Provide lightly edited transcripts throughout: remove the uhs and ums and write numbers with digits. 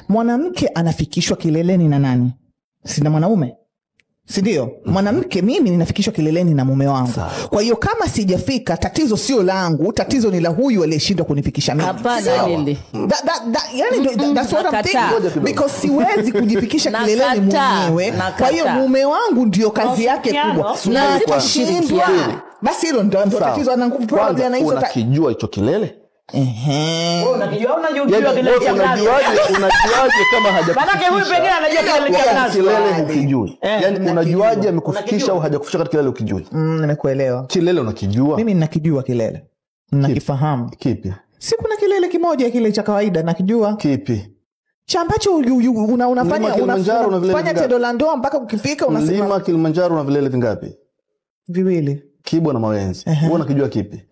Mwanamke anafikishwa kileleni na nani? Sina mwanaume. Si ndio? Mwanamke mimi ninafikishwa kileleni na mume wangu. Kwa hiyo kama sijafika, tatizo sio langu, tatizo ni la huyu aliyeshindwa kunifikisha mimi. Hapana lile. Yani that's what I'm thinking, because siwezi kujifikisha kileleni mwenyewe. Kwa hiyo mume wangu ndio kazi yake kubwa. Na kushindwa. Basi hilo ndio tatizo, ana nguvu probably anaisha. Unakijua hicho kilele? Unajua unajuaje kama hajakufikisha? Maana huyu pengine anajua kilele ukijui. Yaani unajuaje amekufikisha au hajakufikisha katika kilele ukijui? Nimekuelewa. Kilele unakijua? Mimi ninakijua kilele. Ninakifahamu. Kipi? Si kuna kilele kimoja kile cha kawaida nakijua. Kipi? Cha ambacho unafanya tendo la ndoa mpaka ukifika unasema Mlima Kilimanjaro una vilele vingapi? Viwili. Kibwa na Mawenzi. Wewe unakijua kipi?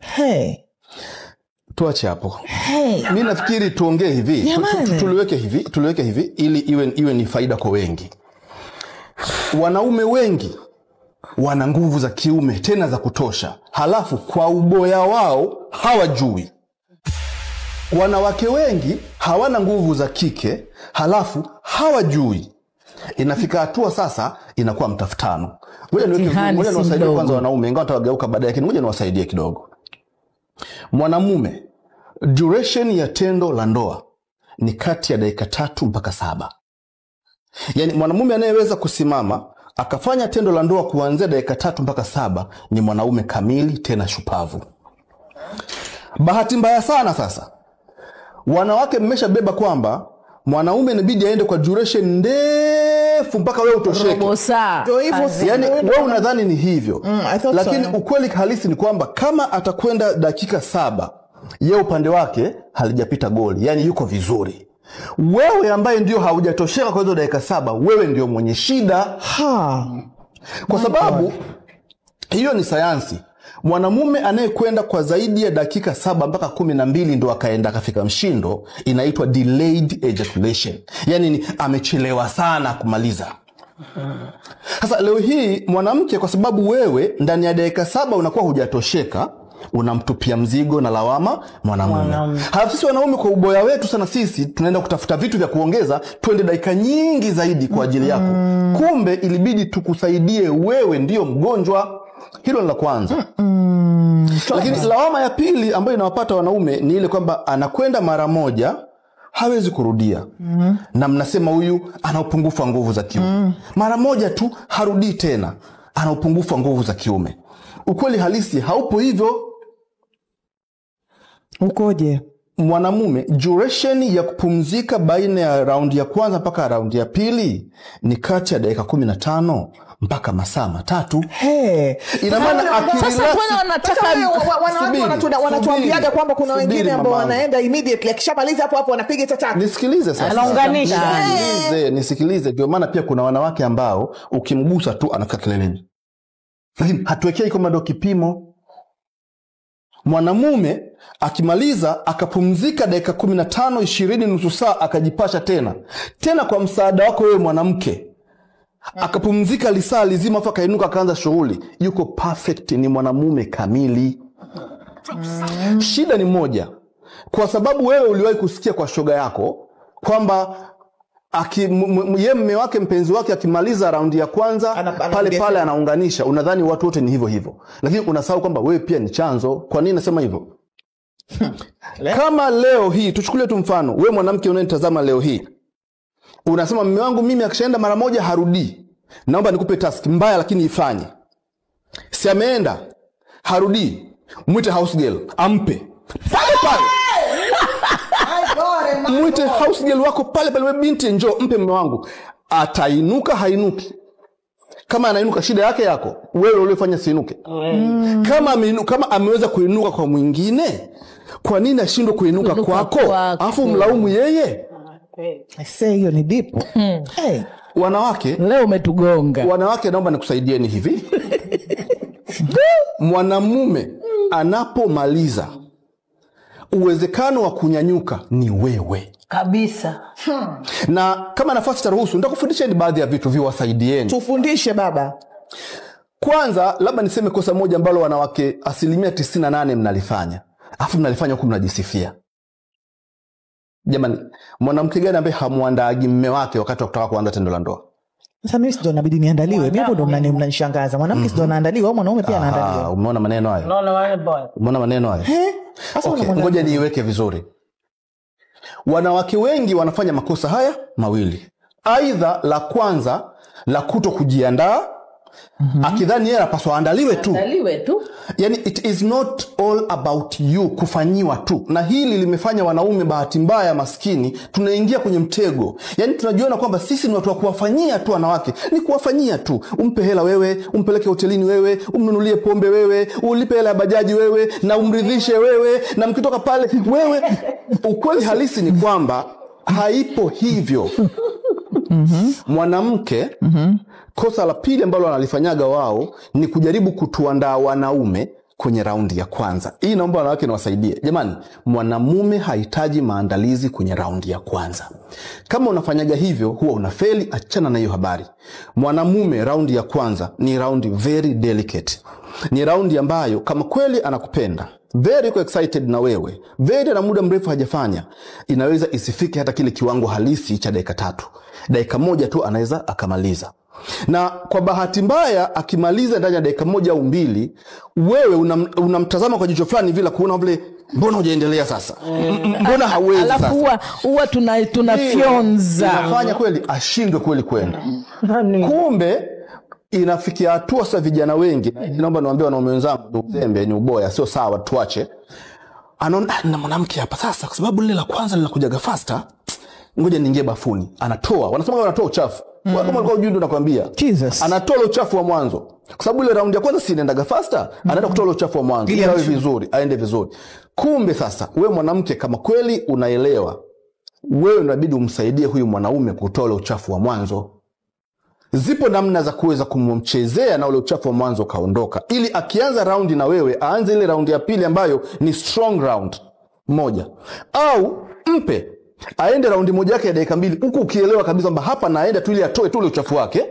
Tuache hapo. Mimi nafikiri tuongee hivi. Tuliweke hivi ili iwe ni faida kwa wengi. Wanaume wengi wana nguvu za kiume tena za kutosha. Halafu kwa uboya wao hawajui. Wanawake wengi hawana nguvu za kike, halafu hawajui. Inafika hatua sasa inakuwa mtafutano. Ngoja niwasaidie kwanza wanaume, ingawa tutageuka baadaye, lakini ngoja niwasaidie kidogo. Mwanamume, duration ya tendo la ndoa ni kati ya dakika 3 mpaka 7. Yaani mwanamume anayeweza kusimama akafanya tendo la ndoa kuanzia dakika 3 mpaka 7 ni mwanaume kamili tena shupavu. Bahati mbaya sana sasa, wanawake mmeshabeba kwamba mwanaume inabidi aende kwa duration ndefu mpaka wewe utosheke. Yaani wewe unadhani ni hivyo. Lakini ukweli halisi ni kwamba kama atakwenda dakika 7, yeye upande wake halijapita goli. Yaani yuko vizuri. Wewe ambaye ndio haujatosheka kwa hizo dakika 7, wewe ndio mwenye shida. Kwa sababu hiyo ni sayansi. Mwanamume anayekwenda kwa zaidi ya dakika 7 mpaka 12 ndo akaenda akafika mshindo, inaitwa delayed ejaculation. Yaani ni amechelewa sana kumaliza. Sasa leo hii mwanamke, kwa sababu wewe ndani ya dakika 7 unakuwa hujatosheka, unamtupia mzigo na lawama mwanamume. Halafu sisi wanaume kwa uboya wetu sana, sisi tunaenda kutafuta vitu vya kuongeza, twende dakika nyingi zaidi kwa ajili yako. Kumbe ilibidi tukusaidie, wewe ndio mgonjwa. Hilo ni la kwanza. Lakini lawama ya pili ambayo inawapata wanaume ni ile kwamba anakwenda mara moja hawezi kurudia. Na mnasema huyu ana upungufu wa nguvu za kiume. Mara moja tu harudi tena, ana upungufu wa nguvu za kiume. Ukweli halisi haupo hivyo. Ukoje? Mwanamume, duration ya kupumzika baina ya raundi ya kwanza mpaka raundi ya pili ni kati ya dakika 15 mpaka masaa 3. Ina maana akirelax. Wanatuambiaga kwamba kuna wengine ambao wanaenda immediately, akishamaliza hapo anapiga tatu. Nisikilize sasa. Anaunganisha. Nisikilize. Ndio maana pia kuna wanawake ambao ukimgusa tu anafika kileleni. Lakini hatuwekei kama ndio kipimo. Mwanamume akimaliza akapumzika dakika 15, 20, nusu saa, akajipasha tena kwa msaada wako wewe mwanamke, akapumzika lisaa lizima afa kainuka akaanza shughuli, yuko perfect, ni mwanamume kamili. Shida ni moja, kwa sababu wewe uliwahi kusikia kwa shoga yako kwamba yeye mume wake mpenzi wake akimaliza raundi ya kwanza pale anaunganisha, unadhani watu wote ni hivyo hivyo, lakini unasahau kwamba wewe pia ni chanzo. Kwa nini nasema hivyo? Kama leo hii tuchukulie tu mfano, wewe mwanamke unanitazama leo hii, unasema mume wangu mimi akishaenda mara moja harudi, naomba nikupe task mbaya lakini ifanye. Si ameenda harudi, mwite house girl ampe pale. Mwite house girl wako pale, wewe binti njoo mpe mume wangu. Atainuka hainuki? Kama anainuka shida yako, wewe uliyofanya siinuke. Kama ameweza kuinuka kwa mwingine, kwa nini ashindwe kuinuka kwako? Afu mlaumu yeye? Hiyo ni deep. Wanawake, leo umetugonga. Wanawake, naomba nikusaidieni hivi. Mwanamume anapomaliza, uwezekano wa kunyanyuka ni wewe kabisa. Na kama nafasi taruhusu, nitakufundisheni baadhi ya vitu viwasaidieni. Tufundishe baba. Kwanza labda niseme kosa moja ambalo wanawake 98% mnalifanya, afu mnalifanya huku mnajisifia. Jamani, mwanamke gani ambaye hamuandaagi mume wake wakati wa kutaka kuanza tendo la ndoa? Sasa mimi ndio inabidi niandaliwe. Mimi hapo ndo mnanishangaza. Mwanamke ndio anaandaliwa au mwanaume pia anaandaliwa? Umeona maneno hayo? Umeona maneno hayo? Okay, ngoja niiweke vizuri. Wanawake wengi wanafanya makosa haya mawili. Aidha la kwanza la kuto kujiandaa, akidhani yeye anapaswa andaliwe tu. Yani it is not all about you kufanyiwa tu. Na hili limefanya wanaume bahati mbaya maskini tunaingia kwenye mtego. Yani tunajiona kwamba sisi ni watu wa kuwafanyia tu wanawake. Ni kuwafanyia tu. Umpe hela wewe, umpeleke hotelini wewe, umnunulie pombe wewe, ulipe hela ya bajaji wewe na umridhishe wewe na mkitoka pale wewe. Ukweli halisi ni kwamba haipo hivyo. Mwanamke kosa la pili ambalo wanalifanyaga wao ni kujaribu kutuandaa wanaume kwenye raundi ya kwanza. Hii naomba wanawake niwasaidie. Jamani, mwanamume hahitaji maandalizi kwenye raundi ya kwanza. Kama unafanyaga hivyo huwa unafeli, achana na hiyo habari. Mwanamume raundi ya kwanza ni raundi very delicate. Ni raundi ambayo kama kweli anakupenda, very excited na wewe, very na muda mrefu hajafanya, inaweza isifike hata kile kiwango halisi cha dakika 3. Dakika 1 tu anaweza akamaliza. Na kwa bahati mbaya akimaliza ndani ya dakika 1 au 2, wewe unamtazama kwa jicho fulani vile kuona vile mbona hujaendelea sasa? Mbona hauwezi sasa? Alafu huwa tunafyonza. Inafanya kweli ashindwe kweli kwenda. Kumbe inafikia hatua sasa vijana wengi, naomba niwaambie wanaume wenzangu, uzembe ni uboya, sio sawa, tuache. Anaona na mwanamke hapa sasa kwa sababu lile la kwanza linakujaga faster, ngoja niingie bafuni. Anatoa, wanasema wanatoa uchafu. Kama alikuwa ujui ndo nakwambia. Anatoa uchafu wa mwanzo. Kwa sababu ile raundi ya kwanza si inaendaga faster, anaenda kutoa uchafu wa mwanzo ili awe vizuri, aende vizuri. Kumbe sasa wewe mwanamke kama kweli unaelewa, wewe unabidi umsaidie huyu mwanaume kutoa ule uchafu wa mwanzo. Zipo namna za kuweza kumchezea na ule uchafu wa mwanzo kaondoka, ili akianza raundi na wewe aanze ile raundi ya pili ambayo ni strong round moja. Au mpe aende raundi moja yake ya dakika 2 huku ukielewa kabisa kwamba hapa naenda tu ili atoe tu ule uchafu wake,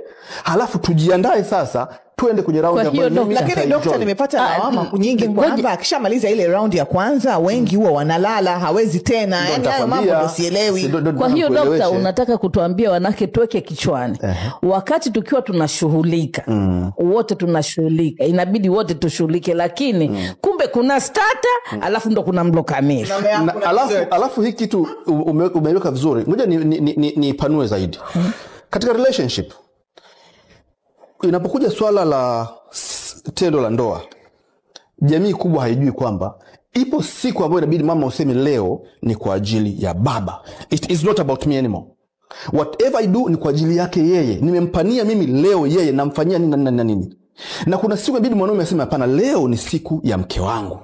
halafu tujiandae sasa tuende kwenye raundi ambayo mimi. Lakini daktari, nimepata lawama nyingi kwamba akishamaliza ile raundi ya kwanza wengi huwa wanalala, hawezi tena. Yani hayo mambo ndio sielewi. Kwa hiyo daktari, unataka kutuambia wanawake tuweke kichwani wakati tukiwa tunashughulika, wote tunashughulika, inabidi wote tushughulike, lakini kumbe kuna starter alafu ndo kuna mlo kamili. Alafu hiki kitu umeweka vizuri. Ngoja ni panue zaidi. Katika relationship inapokuja swala la tendo la ndoa, jamii kubwa haijui kwamba ipo siku ambayo inabidi mama useme leo ni kwa ajili ya baba. It is not about me anymore. Whatever I do ni kwa ajili yake yeye. Nimempania mimi leo yeye, namfanyia nini na nini. Na kuna siku inabidi mwanaume aseme hapana, leo ni siku ya mke wangu.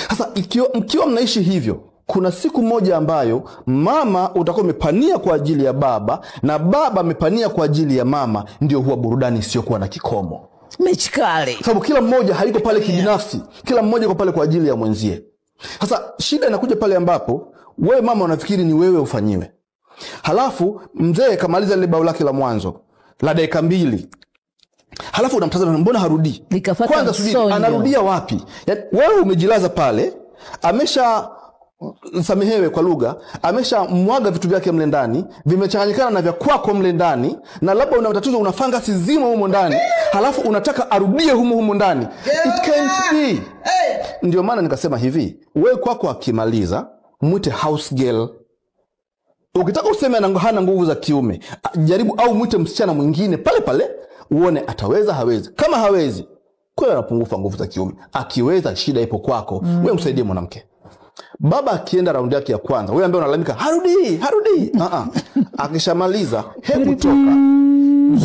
Sasa mkiwa mnaishi hivyo, kuna siku moja ambayo mama utakuwa umepania kwa ajili ya baba na baba amepania kwa ajili ya mama, ndio huwa burudani isiyokuwa na kikomo. Mechikali. Sababu kila mmoja hayuko pale kibinafsi, kila mmoja yuko pale kwa ajili ya mwenzie. Sasa shida inakuja pale ambapo wewe mama unafikiri ni wewe ufanyiwe. Halafu mzee kamaliza lile bao lake la mwanzo la dakika 2. Halafu unamtazama mbona harudi? Kwanza subiri, anarudia wapi? Yaani wewe umejilaza pale, amesha samehewe kwa lugha, amesha mwaga vitu vyake mle ndani, vimechanganyikana na vya kwako mle ndani, na labda una tatizo, unafanga sizima humo ndani, halafu unataka arudie humo ndani. It can't be. Ndio maana nikasema hivi, wewe kwako akimaliza mwite house girl. Ukitaka useme hana nguvu za kiume, jaribu au mwite msichana mwingine pale pale, uone ataweza hawezi. Kama hawezi, kwa anapungufa nguvu za kiume. Akiweza, shida ipo kwako. Wewe msaidie mwanamke. Baba akienda raundi yake ya kwanza, wewe ambaye unalalamika harudi. Akishamaliza, hebu toka.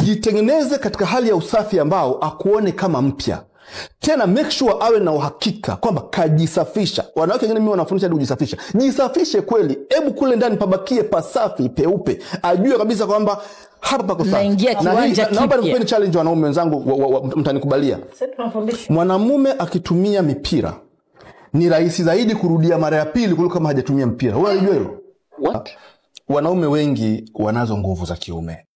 Jitengeneze katika hali ya usafi ambao akuone kama mpya. Tena make sure awe na uhakika kwamba kajisafisha. Wanawake wengine mimi wanafundisha hadi kujisafisha. Jisafishe kweli. Hebu kule ndani pabakie pasafi, peupe. Ajue kabisa kwamba hapa pako safi. Naomba nikupeni challenge wanaume wenzangu, mtanikubalia. Mwanamume akitumia mipira ni rahisi zaidi kurudia mara ya pili kuliko kama hajatumia mpira. Wewe unajua hilo? Wanaume wengi wanazo nguvu za kiume.